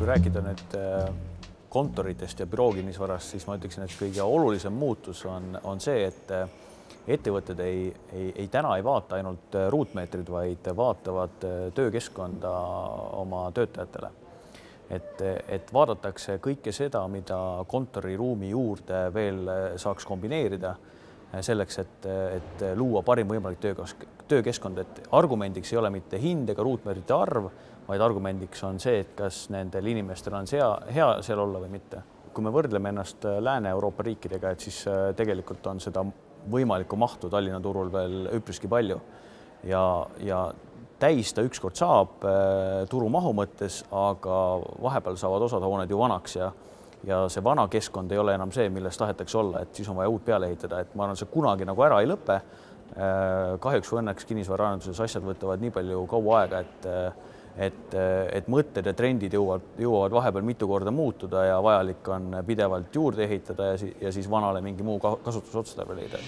kui rääkida nüüd kontoritest ja bürookinnisvarast, siis ma ütleksin, et kõige olulisem muutus on see, et ettevõtted ei täna ei vaata ainult ruutmeetrid, vaid vaatavad töökeskkonda oma töötajatele. Et vaadatakse kõike seda, mida kontoriruumi juurde veel saaks kombineerida selleks, et luua parim võimalik töökeskkond. Et argumendiks ei ole mitte hind ega ruutmeetrite arv, vaid argumendiks on see, et kas nendel inimestel on hea seal olla või mitte. Kui me võrdleme ennast Lääne-Euroopa riikidega, et siis tegelikult on seda võimalikku mahtu Tallinna turul veel üpriski palju ja täis ta ükskord saab turumahu mõttes, aga vahepeal saavad osad hooned ju vanaks ja see vana keskkond ei ole enam see, milles tahetakse olla, et siis on vaja uut peale ehitada, et ma arvan, see kunagi nagu ära ei lõpe. Kahjuks või õnneks kinnisvaraarenduses asjad võtavad nii palju kaua aega, et mõtted ja trendid jõuavad vahepeal mitu korda muutuda ja vajalik on pidevalt juurde ehitada ja siis vanale mingi muu kasutusotstarve leida.